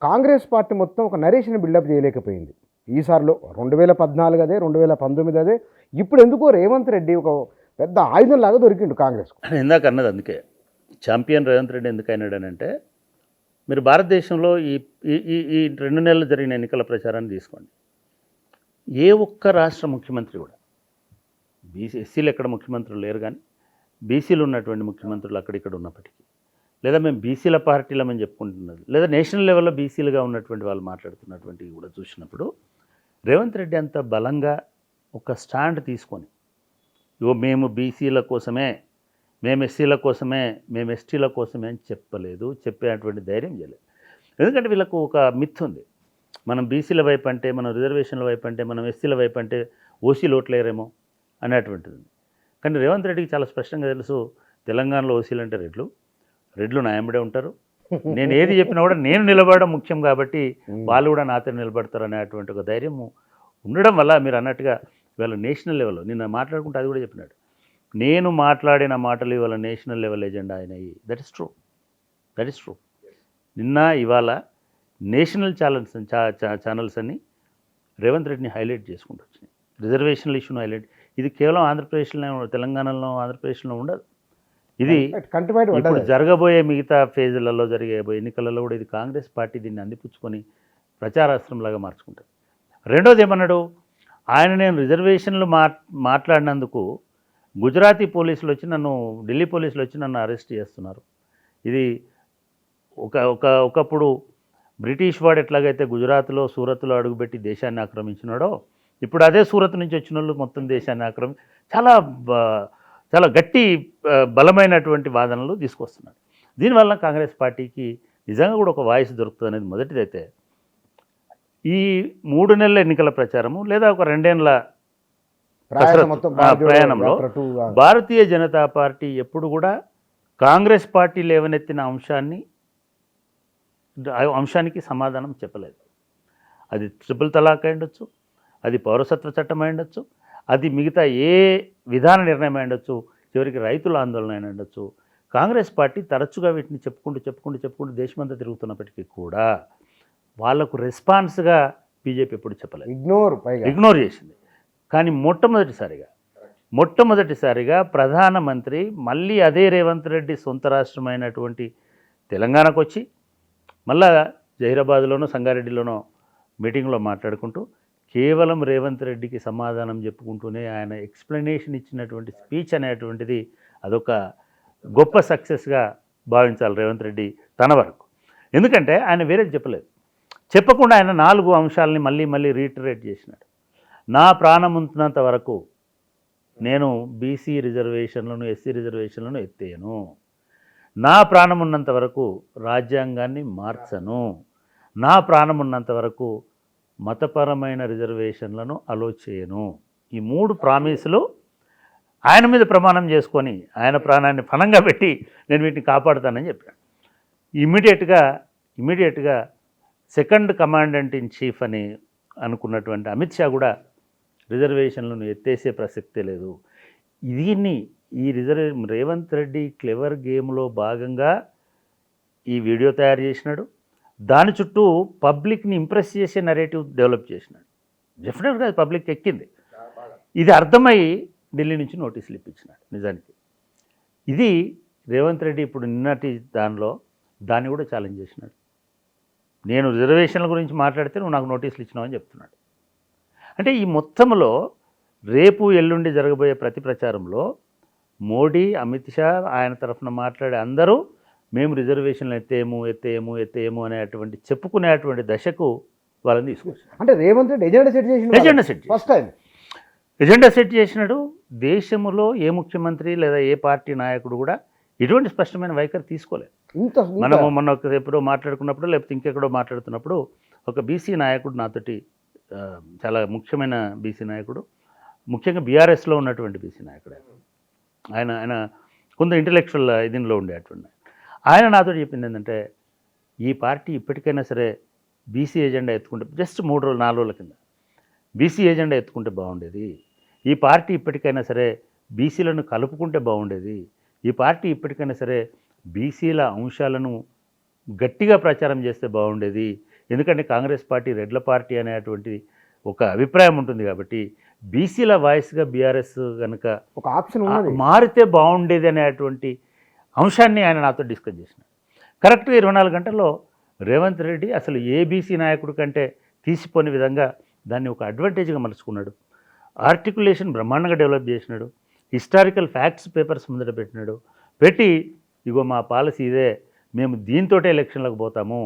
Congress party మొత్తం ఒక narration buildup చేయలేకపోయింది ఈసారిలో. 2014 అదే, 2019 అదే. ఇప్పుడు ఎందుకో రేవంత్ రెడ్డి ఒక పెద్ద ఆయుధం లాగా దొరికిండు కాంగ్రెస్కు. ఇందాక అన్నది అందుకే ఛాంపియన్ రేవంత్ రెడ్డి ఎందుకు అయినాడనంటే, మీరు భారతదేశంలో ఈ ఈ ఈ 2 నెలలు జరిగిన ఎన్నికల ప్రచారాన్ని తీసుకోండి. ఏ ఒక్క రాష్ట్ర ముఖ్యమంత్రి కూడా ఎస్సీలు ఎక్కడ ముఖ్యమంత్రులు లేరు, కానీ బీసీలు ఉన్నటువంటి ముఖ్యమంత్రులు అక్కడిక్కడ ఉన్నప్పటికీ, లేదా మేము బీసీల పార్టీలమని చెప్పుకుంటున్నది, లేదా నేషనల్ లెవెల్లో బీసీలుగా ఉన్నటువంటి వాళ్ళు మాట్లాడుతున్నటువంటివి కూడా చూసినప్పుడు రేవంత్ రెడ్డి అంత బలంగా ఒక స్టాండ్ తీసుకొని, ఇగో మేము బీసీల కోసమే, మేము ఎస్సీల కోసమే, మేము ఎస్టీల కోసమే అని చెప్పలేదు, చెప్పేటువంటి ధైర్యం చేయలేదు. ఎందుకంటే వీళ్ళకు ఒక మిత్ ఉంది, మనం బీసీల వైపు అంటే, మనం రిజర్వేషన్ల వైపు అంటే, మనం ఎస్సీల వైపు అంటే ఓసీలు ఓట్లేరేమో అనేటువంటిది ఉంది. కానీ రేవంత్ రెడ్డికి చాలా స్పష్టంగా తెలుసు, తెలంగాణలో ఓసీలు అంటే రెడ్లు నా వెంబడే ఉంటారు, నేను ఏది చెప్పినా కూడా నేను నిలబడడం ముఖ్యం కాబట్టి వాళ్ళు కూడా నాతో నిలబడతారు అనేటువంటి ఒక ధైర్యం ఉండడం వల్ల మీరు అన్నట్టుగా ఇవాళ నేషనల్ లెవెల్లో నిన్న మాట్లాడుకుంటే అది కూడా చెప్పినాడు, నేను మాట్లాడిన మాటలు ఇవాళ నేషనల్ లెవెల్ ఎజెండా అయినాయి. That is true. నిన్న ఇవాళ నేషనల్ ఛానల్స్ అన్ని రేవంత్ రెడ్డిని హైలైట్ చేసుకుంటూ వచ్చినాయి. రిజర్వేషన్ల ఇష్యూను హైలైట్, ఇది కేవలం ఆంధ్రప్రదేశ్లో, తెలంగాణలో, ఆంధ్రప్రదేశ్లో ఉండదు. ఇది ఇప్పుడు జరగబోయే మిగతా ఫేజ్లలో జరిగేబోయే ఎన్నికలలో కూడా ఇది కాంగ్రెస్ పార్టీ దీన్ని అందిపుచ్చుకొని ప్రచారాస్త్రంలాగా మార్చుకుంటారు. రెండోది ఏమన్నాడు ఆయన, నేను రిజర్వేషన్లు మాట్లాడినందుకు గుజరాతీ పోలీసులు వచ్చి నన్ను, ఢిల్లీ పోలీసులు వచ్చి నన్ను అరెస్ట్ చేస్తున్నారు. ఇది ఒకప్పుడు బ్రిటిష్ వాడు ఎట్లాగైతే గుజరాత్లో, సూరత్లో అడుగుపెట్టి దేశాన్ని ఆక్రమించినాడో, ఇప్పుడు అదే సూరత్ నుంచి వచ్చిన వాళ్ళు మొత్తం దేశాన్ని చాలా గట్టి బలమైనటువంటి వాదనలు తీసుకొస్తున్నాడు. దీనివల్ల కాంగ్రెస్ పార్టీకి నిజంగా కూడా ఒక వాయిస్ దొరుకుతుంది అనేది మొదటిదైతే. ఈ 3 నెలల ఎన్నికల ప్రచారము లేదా ఒక 2 ఏళ్ల ప్రయాణంలో భారతీయ జనతా పార్టీ ఎప్పుడు కూడా కాంగ్రెస్ పార్టీ లేవనెత్తిన అంశానికి సమాధానం చెప్పలేదు. అది ట్రిపుల్ తలాక్ అయి ఉండొచ్చు, అది పౌరసత్వ చట్టం అయి ఉండొచ్చు, అది మిగతా ఏ విధాన నిర్ణయం అయి ఉండొచ్చు, చివరికి రైతుల ఆందోళన అయిన ఉండొచ్చు. కాంగ్రెస్ పార్టీ తరచుగా వీటిని చెప్పుకుంటూ దేశమంతా తిరుగుతున్నప్పటికీ కూడా వాళ్లకు రెస్పాన్స్గా బీజేపీ ఎప్పుడు చెప్పలేదు, ఇగ్నోర్ చేసింది. కానీ మొట్టమొదటిసారిగా ప్రధానమంత్రి మళ్ళీ అదే రేవంత్ రెడ్డి సొంత రాష్ట్రమైనటువంటి తెలంగాణకు వచ్చి మళ్ళా జహీరాబాద్లోనో సంగారెడ్డిలోనో మీటింగ్లో మాట్లాడుకుంటూ కేవలం రేవంత్ రెడ్డికి సమాధానం చెప్పుకుంటూనే ఆయన ఎక్స్ప్లెనేషన్ ఇచ్చినటువంటి స్పీచ్ అనేటువంటిది అదొక గొప్ప సక్సెస్గా భావించాలి రేవంత్ రెడ్డి తన వరకు. ఎందుకంటే ఆయన వేరేది చెప్పకుండా ఆయన 4 అంశాలని మళ్ళీ రీటరేట్ చేసినాడు. నా ప్రాణం ఉన్నంత వరకు నేను బీసీ రిజర్వేషన్లను, ఎస్సీ రిజర్వేషన్లను ఎత్తేయను, నా ప్రాణం ఉన్నంత వరకు రాజ్యాంగాన్ని మార్చను, నా ప్రాణం ఉన్నంత వరకు మతపరమైన రిజర్వేషన్లను అలో చేయను. ఈ 3 ప్రామిసులు ఆయన మీద ప్రమాణం చేసుకొని ఆయన ప్రాణాన్ని పణంగా పెట్టి నేను వీటిని కాపాడుతానని చెప్పాడు. ఇమీడియట్గా సెకండ్ కమాండెంట్ ఇన్ చీఫ్ అని అనుకున్నటువంటి అమిత్ షా కూడా రిజర్వేషన్లను ఎత్తేసే ప్రసక్తే లేదు. ఈ రేవంత్ రెడ్డి క్లెవర్ గేమ్లో భాగంగా ఈ వీడియో తయారు చేసినాడు. దాని చుట్టూ పబ్లిక్ని ఇంప్రెస్ చేసే నరేటివ్ డెవలప్ చేసినాడు. డెఫినెట్గా అది పబ్లిక్ ఎక్కింది. ఇది అర్థమై ఢిల్లీ నుంచి నోటీసులు ఇప్పించినాడు. నిజానికి ఇది రేవంత్ రెడ్డి ఇప్పుడు నిన్నటి దాన్ని కూడా ఛాలెంజ్ చేసినాడు. నేను రిజర్వేషన్ల గురించి మాట్లాడితే నువ్వు నాకు నోటీసులు ఇచ్చినావని చెప్తున్నాడు. అంటే ఈ మొత్తంలో రేపు ఎల్లుండి జరగబోయే ప్రతి ప్రచారంలో మోడీ, అమిత్ షా, ఆయన తరఫున మాట్లాడే అందరూ మేము రిజర్వేషన్లు ఎత్తేయము అనేటువంటి చెప్పుకునేటువంటి దశకు వాళ్ళని తీసుకొచ్చారు. అంటే రేవంత్ రెడ్డి ఎజెండా సెట్ చేసినాడు. దేశంలో ఏ ముఖ్యమంత్రి లేదా ఏ పార్టీ నాయకుడు కూడా ఇటువంటి స్పష్టమైన వైఖరి తీసుకోలేదు. మనము మొన్న ఎప్పుడో మాట్లాడుకున్నప్పుడు లేకపోతే ఇంకెక్కడో మాట్లాడుతున్నప్పుడు ఒక బీసీ నాయకుడు నాతోటి, చాలా ముఖ్యమైన బీసీ నాయకుడు, ముఖ్యంగా బీఆర్ఎస్లో ఉన్నటువంటి బీసీ నాయకుడు, ఆయన కొంత ఇంటలెక్చువల్ దీనిలో ఉండేటువంటి ఆయన నాతో చెప్పింది ఏంటంటే, ఈ పార్టీ ఇప్పటికైనా సరే బీసీ ఎజెండా ఎత్తుకుంటే, జస్ట్ 3-4 రోజుల కింద బీసీ ఎజెండా ఎత్తుకుంటే బాగుండేది, ఈ పార్టీ ఇప్పటికైనా సరే బీసీలను కలుపుకుంటే బాగుండేది, ఈ పార్టీ ఇప్పటికైనా సరే బీసీల అంశాలను గట్టిగా ప్రచారం చేస్తే బాగుండేది, ఎందుకంటే కాంగ్రెస్ పార్టీ రెడ్ల పార్టీ అనేటువంటిది ఒక అభిప్రాయం ఉంటుంది కాబట్టి బీసీల వాయిస్గా బీఆర్ఎస్ కనుక ఒక ఆప్షన్ ఉన్నది. మారితే బాగుండేది అనేటువంటి అంశాన్ని ఆయన నాతో డిస్కస్ చేసినాడు. కరెక్ట్గా 24 గంటల్లో రేవంత్ రెడ్డి అసలు ఏ బీసీ నాయకుడి కంటే తీసిపోని విధంగా దాన్ని ఒక అడ్వాంటేజ్గా మలుచుకున్నాడు. ఆర్టికులేషన్ బ్రహ్మాండంగా డెవలప్ చేసినాడు. హిస్టారికల్ ఫ్యాక్ట్స్ పేపర్స్ ముందర పెట్టినాడు. పెట్టి ఇగో మా పాలసీ ఇదే, మేము దీంతోటే ఎలక్షన్లకు పోతాము,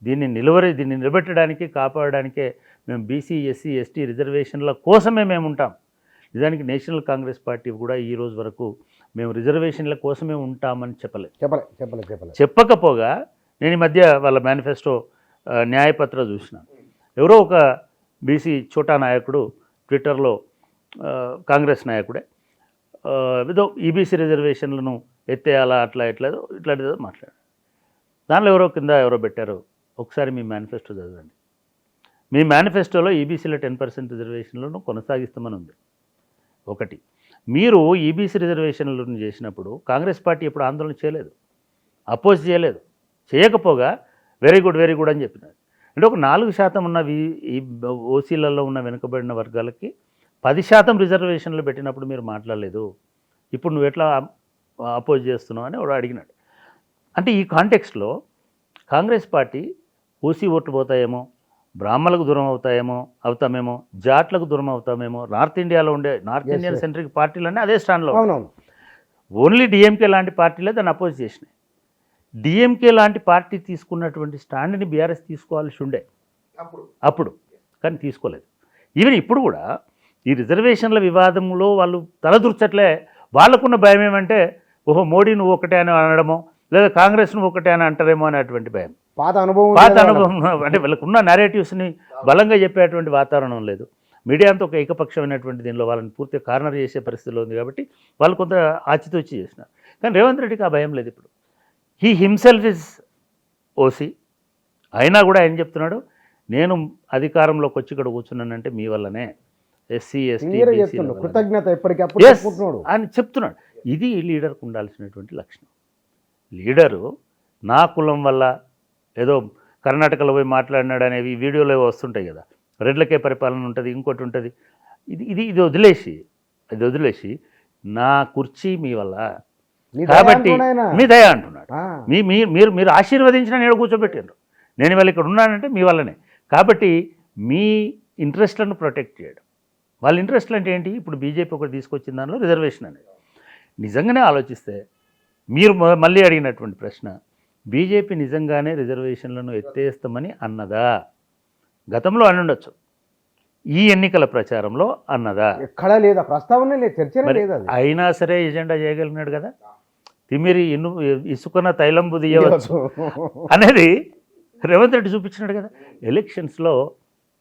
దీన్ని నిలబెట్టడానికి కాపాడడానికే మేము బీసీ ఎస్సీ ఎస్టీ రిజర్వేషన్ల కోసమే మేము ఉంటాం. నిజానికి నేషనల్ కాంగ్రెస్ పార్టీ కూడా ఈ రోజు వరకు మేము రిజర్వేషన్ల కోసమే ఉంటామని చెప్పలేదు. చెప్పకపోగా నేను ఈ మధ్య వాళ్ళ మేనిఫెస్టో న్యాయపత్ర చూసిన, ఎవరో ఒక బీసీ చోటా నాయకుడు ట్విట్టర్లో, కాంగ్రెస్ నాయకుడే, ఏదో ఈబీసీ రిజర్వేషన్లను ఎత్తేయాలా ఇట్లాంటిదో మాట్లాడారు. దానిలో ఎవరో పెట్టారు, ఒకసారి మీ మేనిఫెస్టో చదవండి. మీ మేనిఫెస్టోలో ఈబీసీలో 10% రిజర్వేషన్లను కొనసాగిస్తామని ఉంది. ఒకటి, మీరు ఈబీసీ రిజర్వేషన్లను చేసినప్పుడు కాంగ్రెస్ పార్టీ ఎప్పుడు ఆందోళన చేయలేదు, అపోజ్ చేయలేదు. చేయకపోగా వెరీ గుడ్ అని చెప్పినారు. అంటే ఒక 4% ఉన్న ఈ ఓసీలలో ఉన్న వెనుకబడిన వర్గాలకి 10% రిజర్వేషన్లు పెట్టినప్పుడు మీరు మాట్లాడలేదు, ఇప్పుడు నువ్వు ఎట్లా అపోజ్ చేస్తున్నావు అని వాడు అడిగినాడు. అంటే ఈ కాంటెక్స్ట్లో కాంగ్రెస్ పార్టీ ఓసీ ఓట్లు పోతాయేమో, బ్రాహ్మణులకు దూరం అవుతామేమో, జాట్లకు దూరం అవుతామేమో, నార్త్ ఇండియన్ సెంట్రిక్ పార్టీలన్నీ అదే స్టాండ్లో. ఓన్లీ డిఎంకే లాంటి పార్టీలే దాన్ని అపోజ్ చేసినాయి. డిఎంకే లాంటి పార్టీ తీసుకున్నటువంటి స్టాండ్ని బీఆర్ఎస్ తీసుకోవాల్సి ఉండే అప్పుడు, కానీ తీసుకోలేదు. ఈవెన్ ఇప్పుడు కూడా ఈ రిజర్వేషన్ల వివాదంలో వాళ్ళు తలదూర్చట్లే. వాళ్ళకున్న భయం ఏమంటే, ఓహో మోడీ నువ్వు ఒకటే అని అనడమో, లేదా కాంగ్రెస్ నువ్వు ఒకటే అని అంటారేమో అనేటువంటి భయం. పాత అనుభవం అంటే వీళ్ళకున్న నేరేటివ్స్ని బలంగా చెప్పేటువంటి వాతావరణం లేదు. మీడియా అంతా ఒక ఏకపక్షమైనటువంటి దీనిలో వాళ్ళని పూర్తిగా కార్నర్ చేసే పరిస్థితిలో ఉంది కాబట్టి వాళ్ళు కొంత ఆచితూచి చేసినారు. కానీ రేవంత్ రెడ్డికి ఆ భయం లేదు. ఇప్పుడు హీ హిమ్సెల్ఫ్ ఇస్ ఓసీ అయినా కూడా ఏం చెప్తున్నాడు, నేను అధికారంలోకి వచ్చి ఇక్కడ కూర్చున్నానంటే మీ వల్లనే, ఎస్సీ ఎస్టీ కృతజ్ఞత అని చెప్తున్నాడు. ఇది లీడర్కు ఉండాల్సినటువంటి లక్షణం. లీడరు నా కులం వల్ల ఏదో కర్ణాటకలో పోయి మాట్లాడినాడు అనేవి వీడియోలో వస్తుంటాయి కదా, రెడ్లకే పరిపాలన ఉంటుంది, ఇంకోటి ఉంటుంది, ఇది వదిలేసి నా కుర్చీ మీ వల్ల కాబట్టి మీ దయ అంటున్నాడు. మీరు ఆశీర్వదించిన నేను కూర్చోబెట్టారు, నేను వాళ్ళు ఇక్కడ ఉన్నానంటే మీ వల్లనే. కాబట్టి మీ ఇంట్రెస్ట్లను ప్రొటెక్ట్ చేయడం. వాళ్ళ ఇంట్రెస్ట్లు అంటే ఏంటి? ఇప్పుడు బీజేపీ ఒకటి తీసుకొచ్చిన దానిలో రిజర్వేషన్ అనేది. నిజంగానే ఆలోచిస్తే మీరు మళ్ళీ అడిగినటువంటి ప్రశ్న, బీజేపీ నిజంగానే రిజర్వేషన్లను ఎత్తేస్తామని అన్నదా? గతంలో అని ఉండొచ్చు, ఈ ఎన్నికల ప్రచారంలో అన్నదా? ఎక్కడా లేదా, ప్రస్తావన లేదు, చర్చ లేదు. అయినా సరే ఎజెండా చేయగలిగినాడు కదా. తిమిరి ఇసుకున్న తైలంబు దియ్యవచ్చు అనేది రేవంత్ రెడ్డి చూపించినాడు కదా ఎలక్షన్స్లో.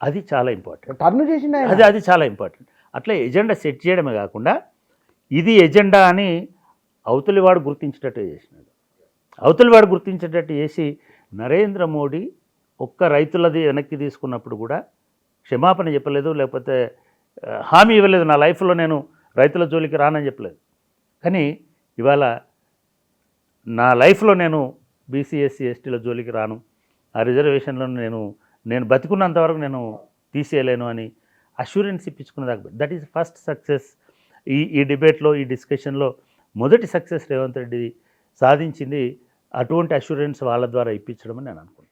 అది చాలా ఇంపార్టెంట్, టర్న్ చేసింది అది చాలా ఇంపార్టెంట్. అట్లా ఎజెండా సెట్ చేయడమే కాకుండా ఇది ఎజెండా అని అవతలివాడు గుర్తించేటట్టు చేసినాడు. అవతలివాడు గుర్తించేటట్టు చేసి నరేంద్ర మోడీ ఒక్క రైతులది వెనక్కి తీసుకున్నప్పుడు కూడా క్షమాపణ చెప్పలేదు, లేకపోతే హామీ ఇవ్వలేదు, నా లైఫ్లో నేను రైతుల జోలికి రానని చెప్పలేదు. కానీ ఇవాళ నా లైఫ్లో నేను బీసీ ఎస్సీ ఎస్టీల జోలికి రాను, ఆ రిజర్వేషన్లను నేను బతికున్నంతవరకు నేను తీసేయలేను అని అష్యూరెన్స్ ఇప్పించుకున్నదాకా దట్ ఈస్ ఫస్ట్ సక్సెస్. ఈ డిబేట్లో, ఈ డిస్కషన్లో మొదటి సక్సెస్ రేవంత్ రెడ్డి సాధించింది అటువంటి అష్యూరెన్స్ వాళ్ళ ద్వారా ఇప్పించడం అని నేను అనుకుంటున్నాను.